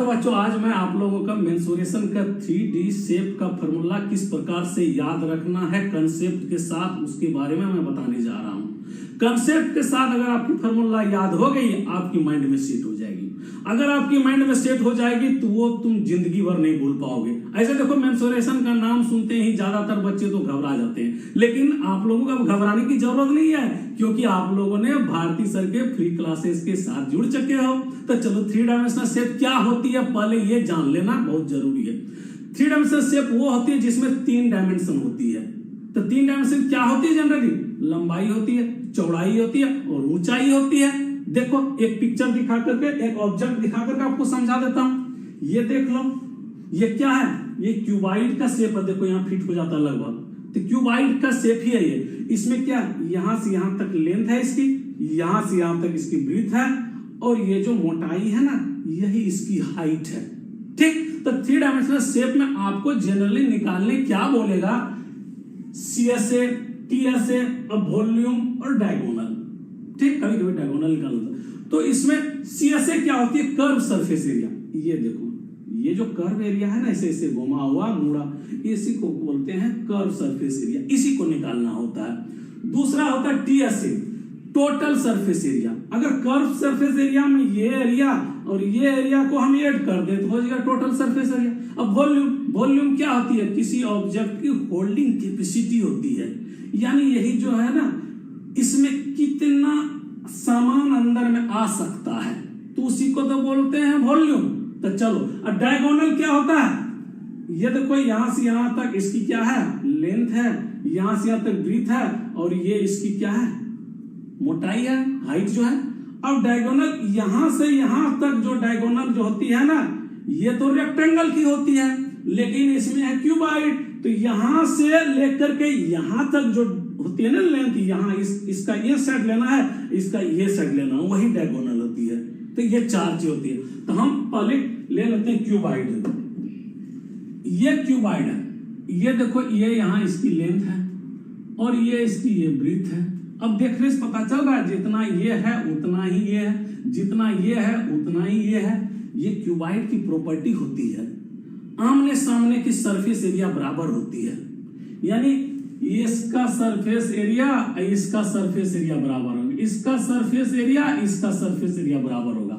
बच्चों, आज मैं आप लोगों का मेंसुरेशन का 3D शेप का फॉर्मूला किस प्रकार से याद रखना है कंसेप्ट के साथ, उसके बारे में मैं बताने जा रहा हूं। कंसेप्ट के साथ अगर आपकी फॉर्मूला याद हो गई, आपकी माइंड में सेट हो जाएगी। अगर आपकी माइंड में सेट हो जाएगी तो वो तुम जिंदगी भर नहीं भूल पाओगे। ऐसे देखो, मेंसुरेशन का नाम सुनते ही ज्यादातर बच्चे तो घबरा जाते हैं, लेकिन आप लोगों को घबराने की जरूरत नहीं है, क्योंकि आप लोगों ने भारती सर के फ्री क्लासेस के साथ जुड़ चुके हो। तो चलो, 3 डायमेंशनल शेप क्या होती है पहले ये जान लेना बहुत जरूरी है। 3 डायमेंशनल शेप वो होती है जिसमें 3 डायमेंशन होती है। तो 3 डायमेंशन क्या होती है? जनरली लंबाई होती है, चौड़ाई होती है और ऊंचाई होती है। देखो, एक पिक्चर दिखा करके, एक ऑब्जेक्ट दिखा करके आपको समझा देता हूं। ये देख लो, ये क्या है? ये क्यूबाइड का शेप है। देखो, यहाँ फिट हो जाता है लगभग। तो क्यूबाइड का शेप ही है ये। इसमें क्या, यहां से यहां तक लेंथ है इसकी, यहां से यहां तक इसकी ब्रीथ है, और ये जो मोटाई है ना, यही इसकी हाइट है। ठीक, तो 3 डायमेंशनल शेप में आपको जनरली निकालने क्या बोलेगा? CSA, TSA और वॉल्यूम और डायगोनल। ठीक, कभी कभी डायगोनल निकालना। तो इसमें CSA क्या होती है? Curve surface area. ये देखो, ये जो कर्व एरिया है ना, ऐसे ऐसे घुमा हुआ मुड़ा, इसी को बोलते हैं कर्व सरफेस एरिया। इसी को निकालना होता है। दूसरा होता है TSA, टोटल सरफेस एरिया। अगर कर्व सरफेस एरिया में ये एरिया और ये एरिया को हम ऐड कर दें तो हो जाएगा टोटल सरफेस एरिया। अब वॉल्यूम क्या होती है? किसी ऑब्जेक्ट की होल्डिंग कैपेसिटी होती है, यानी यही जो है ना, इसमें कितना सामान अंदर में आ सकता है, तो उसी को तो बोलते हैं वॉल्यूम। तो चलो, अब डायगोनल क्या होता है? ये देखो, यहां से यहां तक इसकी क्या है? लेंथ है। यहां से यहां तक ब्रीथ है, और ये इसकी क्या है? मोटाई है, हाइट जो है। अब डायगोनल यहां से यहां तक जो डायगोनल जो होती है ना, ये तो रेक्टेंगल की होती है, लेकिन इसमें है क्यूबाइड। तो यहां से लेकर के यहां तक जो होती है ना लेंथ, यहां इसका ये साइड लेना है, इसका ये साइड लेना है, वही डायगोनल होती है। तो ये 4 चीज होती है। तो हम पहले ले लेते हैं क्यूबाइड। ये क्यूबाइड है। ये देखो, ये यहां इसकी लेंथ है और ये इसकी ये ब्रीथ है। अब देखने से पता चल रहा है, जितना ये है उतना ही ये है, जितना ये है उतना ही ये है। ये क्यूबाइड की प्रॉपर्टी होती है। आमने सामने की सरफेस एरिया बराबर होती है, यानी इसका सरफेस एरिया इसका सरफेस एरिया बराबर होगा, इसका सरफेस एरिया इसका सरफेस एरिया बराबर होगा।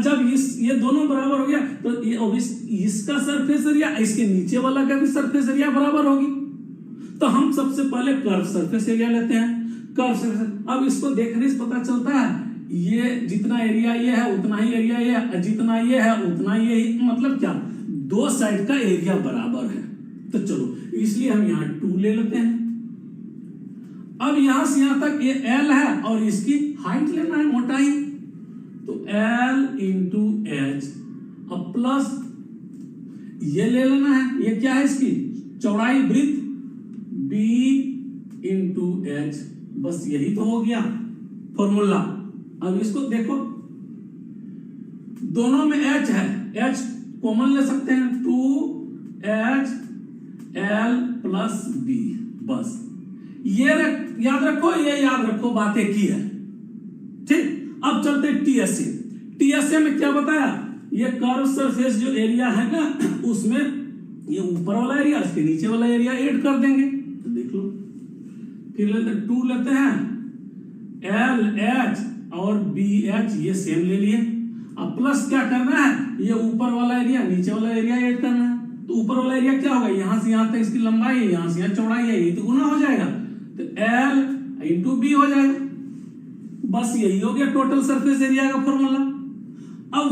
जब ये दोनों बराबर हो गया तो ये इसका सरफेस एरिया इसके नीचे वाला का भी सरफेस एरिया बराबर होगी। तो हम सबसे पहले कर्व सरफेस एरिया लेते हैं। कर्व सरफेस, अब इसको देखने से पता चलता है, ये जितना एरिया ये है उतना ही एरिया ये है, जितना ये है उतना ये ही, मतलब क्या, दो साइड का एरिया बराबर है। तो चलो, इसलिए हम यहाँ 2 ले लेते हैं। अब यहां से यहां तक ये L है और इसकी हाइट लेना है, मोटाई। तो L इंटू H, अब प्लस ये ले लेना है, ये क्या है इसकी चौड़ाई, ब्रीथ, B इंटू H। बस यही तो हो गया फॉर्मूला। अब इसको देखो, दोनों में H है, H कॉमन ले सकते हैं, 2H L प्लस B। बस ये याद रखो, ये याद रखो, बातें की है। ठीक, अब चलते हैं TSA। TSA में क्या बताया? ये कर्व सरफेस जो एरिया है ना, उसमें ये ऊपर वाला एरिया इसके नीचे वाला एरिया ऐड कर देंगे। तो देख लो, फिर लेते 2 लेते हैं, LH और BH ये सेम ले लिए। अब प्लस क्या करना है? ये ऊपर वाला एरिया नीचे वाला एरिया ऐड करना है। तो ऊपर वाला एरिया क्या होगा? यहां से यहां तक इसकी लंबाई है, यहां से यहां चौड़ाई है, ये तो गुना हो जाएगा, तो L इंटू B हो जाएगा। बस यही हो गया टोटल सरफेस एरिया का फॉर्मूला। अब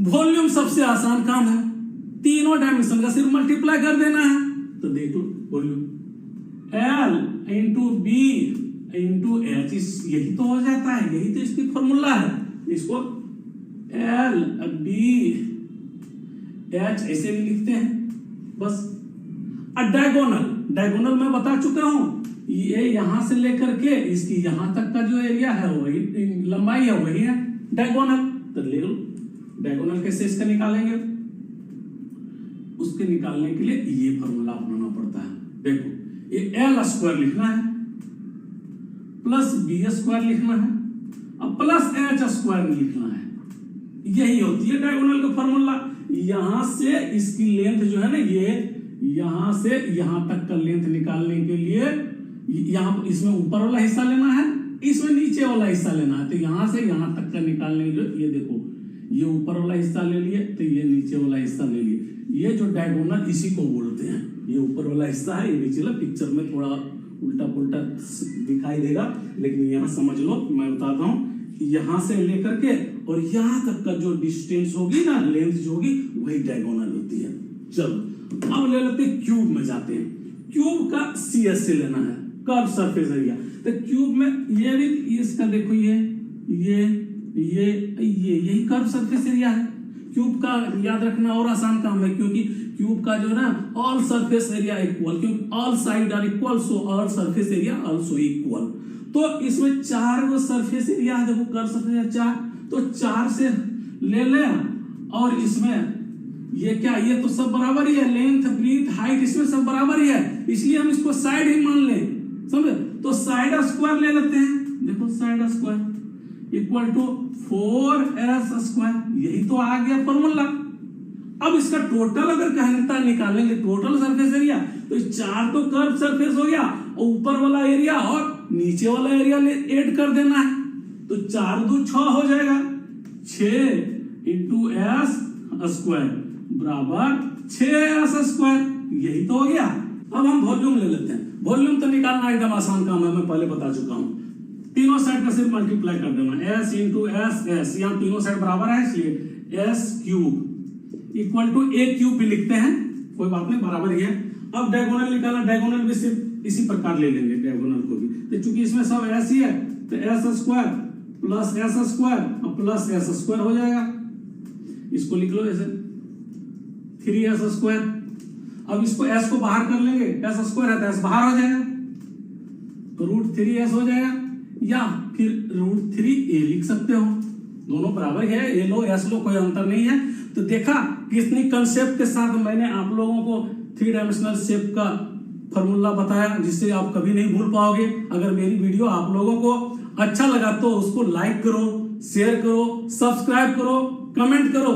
वॉल्यूम सबसे आसान काम है, तीनों डायमेंशन का सिर्फ मल्टीप्लाई कर देना है। तो देख लो, volume L into B into H, यही तो हो जाता है, यही तो इसकी फॉर्मूला है। इसको L B H ऐसे भी लिखते हैं बस। डायगोनल मैं बता चुका हूं, ये यहां से लेकर के इसकी यहां तक का जो एरिया है वही लंबाई है, वही है डायगोनल। तो ले लो, डायगोनल कैसे इसका निकालेंगे? उसके निकालने के लिए ये फॉर्मूला अपनाना पड़ता है। देखो, ये L स्क्वायर लिखना है, प्लस B स्क्वायर लिखना है, अब प्लस H स्क्वायर लिखना है। यही होती है डायगोनल का फॉर्मूला। यहां से इसकी लेंथ जो है ना, ये यहां से यहां तक का लेंथ निकालने के लिए यहां इसमें ऊपर वाला हिस्सा लेना है, इसमें नीचे वाला हिस्सा लेना है। तो यहां से यहां तक का निकालने के लिए ये देखो, ये ऊपर वाला हिस्सा ले लिए, तो ये नीचे वाला हिस्सा ले लिए। ये जो डायगोनल इसी को बोलते हैं। ये ऊपर वाला हिस्सा है, ये नीचे वाला। पिक्चर में थोड़ा उल्टा पुल्टा दिखाई देगा, लेकिन यहाँ समझ लो, मैं बताता हूँ। यहां से लेकर के और यहां तक का जो डिस्टेंस होगी ना, लेंथ जो होगी, वही डायगोनल होती है। चलो अब ले लेते हैं क्यूब में जाते हैं। क्यूब का CS से लेना है, कर्व सरफेस एरिया। तो क्यूब में ये भी इसका देखो, यही कर्व सरफेस एरिया है। क्यूब का याद रखना और आसान काम है, क्योंकि क्यूब का जो है ना, ऑल सरफेस एरिया इक्वल, क्योंकि all side are equal, so all surface area also equal. तो इसमें 4 गो सरफेस एरिया है, देखो कर्व सरफेस एरिया 4, तो 4 से ले ले। और इसमें ये क्या, ये तो सब बराबर ही है, लेंथ ब्रीथ हाइट इसमें सब बराबर ही है, इसलिए हम इसको साइड ही मान लें, समझे। तो साइड स्क्वायर ले लेते हैं। देखो side square equal to 4s square, यही तो आ गया फॉर्मूला। अब इसका टोटल अगर कहता निकालेंगे, टोटल सरफेस एरिया, तो 4 तो कर्व सरफेस हो गया, और ऊपर वाला एरिया और नीचे वाला एरिया ऐड कर देना है। तो 4 2 6 हो जाएगा, 6 इंटू s स्क्वायर बराबर 6s स्क्वायर, यही तो हो गया। अब हम वॉल्यूम ले लेते हैं। वॉल्यूम तो निकालना एकदम आसान काम है, मैं पहले बता चुका हूं। तीनों साइड का सिर्फ मल्टीप्लाई कर देना, s इंटू s, यहाँ तीनों साइड बराबर है, इसलिए s cube equal to a cube भी लिखते हैं, कोई बात नहीं, बराबर ही है। अब डायगोनल निकालना, डायगोनल भी सिर्फ इसी प्रकार ले लेंगे डायगोनल को भी। तो चूंकि इसमें सब s ही है, तो s square plus s square और प्लस s स्क्वायर हो जाएगा। इसको लिख लो ऐसे 3s स्क्वायर। अब इसको s को बाहर कर लेंगे, s स्क्वायर है तो s बाहर हो जाएगा, तो √3s हो जाएगा, या फिर √3a लिख सकते हो, दोनों बराबर है। a लो s लो, कोई अंतर नहीं है। तो देखा कितनी कंसेप्ट के साथ मैंने आप लोगों को 3 डायमेंशनल शेप का फॉर्मूला बताया, जिससे आप कभी नहीं भूल पाओगे। अगर मेरी वीडियो आप लोगों को अच्छा लगा तो उसको लाइक करो, शेयर करो, सब्सक्राइब करो, कमेंट करो।